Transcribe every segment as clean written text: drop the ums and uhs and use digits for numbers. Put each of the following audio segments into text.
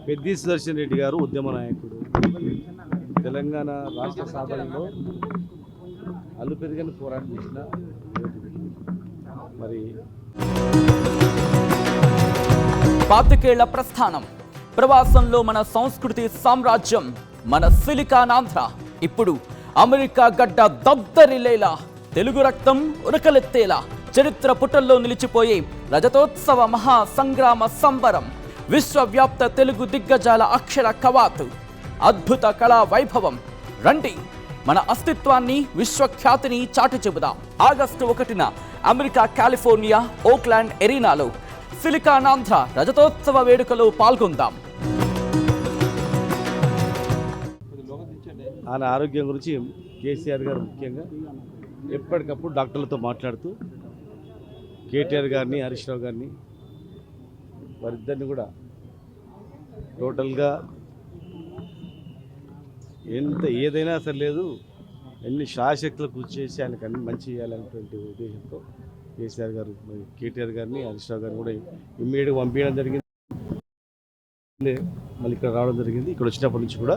పెద్ది సుదర్శన్ రెడ్డి గారు ఉద్యమ నాయకుడు. తెలంగాణ రాష్ట్ర సాధనలో అలుపెరుగని పోరాటం చేసిన యోధుడు. మరి పాతికేళ్ల ప్రస్థానం, ప్రవాసంలో మన సంస్కృతి సామ్రాజ్యం, మన సిలికానాంధ్ర ఇప్పుడు అమెరికా గడ్డ దద్దరిల్లేలా, తెలుగు రక్తం ఉరకలెత్తేలా చరిత్ర పుటల్లో నిలిచిపోయే రజతోత్సవ మహా సంగ్రామ సంబరం, విశ్వవ్యాప్త తెలుగు దిగ్గజాల అక్షర కవాతు, అద్భుత కళా వైభవం. రండి, మన అస్తిత్వాన్ని విశ్వఖ్యాతిని చాటి చెబుదాం. ఆగస్టు 1న అమెరికా కాలిఫోర్నియా ఓక్లాండ్ ఎరీనాలో సిలికానాంధ్ర రజతోత్సవ వేడుకలో పాల్గొందాం. ఆయన ఆరోగ్యం గురించి కేసీఆర్ గారు ముఖ్యంగా ఎప్పటికప్పుడు డాక్టర్లతో మాట్లాడుతూ కేటీఆర్ గారిని, హరీష్ రావు గారిని, వారిద్దరిని కూడా టోటల్గా ఏదైనా సరే లేదు, ఎన్ని శాశక్తులు కృషి చేసి ఆయనకు అన్ని మంచి చేయాలనేటువంటి ఉద్దేశంతో కేసీఆర్ గారు, కేటీఆర్ గారిని, హరీష్ రావు గారిని కూడా ఇమ్మీడియట్గా పంపించడం జరిగింది. మళ్ళీ ఇక్కడ రావడం జరిగింది. ఇక్కడ వచ్చినప్పటి నుంచి కూడా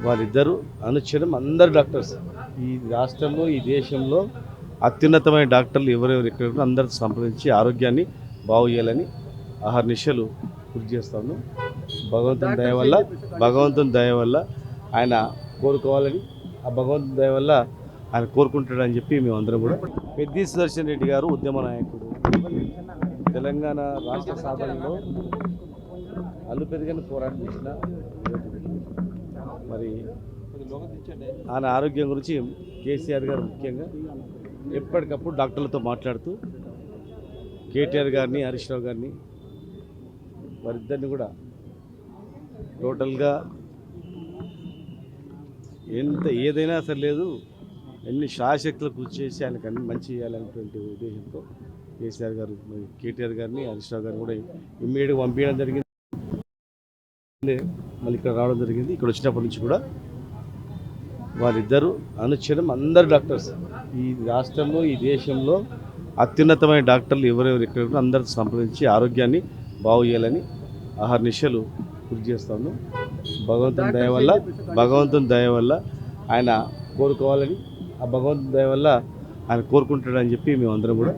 వాళ్ళిద్దరూ అనుక్షణం అందరు డాక్టర్స్, ఈ రాష్ట్రంలో ఈ దేశంలో అత్యున్నతమైన డాక్టర్లు ఎవరెవరు ఎక్కడ అందరితో సంప్రదించి ఆరోగ్యాన్ని బాగు చేయాలని అహర్నిశలు కృషి చేస్తాను. భగవంతుని దయ వల్ల ఆయన కోరుకోవాలని, ఆ భగవంతుని దయ వల్ల ఆయన కోరుకుంటాడని చెప్పి మేమందరం కూడా. పెద్ది సుదర్శన్ రెడ్డి గారు ఉద్యమ నాయకుడు. తెలంగాణ రాష్ట్ర సాధనలో అలుపెరుగని పోరాటం చేసిన యోధుడు. మరి ఆయన ఆరోగ్యం గురించి కేసీఆర్ గారు ముఖ్యంగా ఎప్పటికప్పుడు డాక్టర్లతో మాట్లాడుతూ కేటీఆర్ గారిని, హరీష్ రావు గారిని, వారిద్దరిని కూడా టోటల్గా ఏదైనా సరే లేదు, ఎన్ని శాశక్తులు కృషి చేసి ఆయనకు అన్ని మంచి చేయాలనేటువంటి ఉద్దేశంతో కేసీఆర్ గారు, కేటీఆర్ గారిని, హరీష్ రావు గారిని కూడా ఇమ్మీడియట్గా పంపించడం జరిగింది. మళ్ళీ ఇక్కడ రావడం జరిగింది. ఇక్కడ వచ్చినప్పటి నుంచి కూడా వారిద్దరూ అనుక్షణం అందరు డాక్టర్స్, ఈ రాష్ట్రంలో ఈ దేశంలో అత్యున్నతమైన డాక్టర్లు ఎవరెవరు ఎక్కడ అందరితో సంప్రదించి ఆరోగ్యాన్ని బాగు చేయాలని అహర్నిశలు కృషి చేస్తాను. భగవంతుని దయ వల్ల ఆయన కోరుకోవాలని, ఆ భగవంతుని దయ వల్ల ఆయన కోరుకుంటాడని చెప్పి మేమందరం కూడా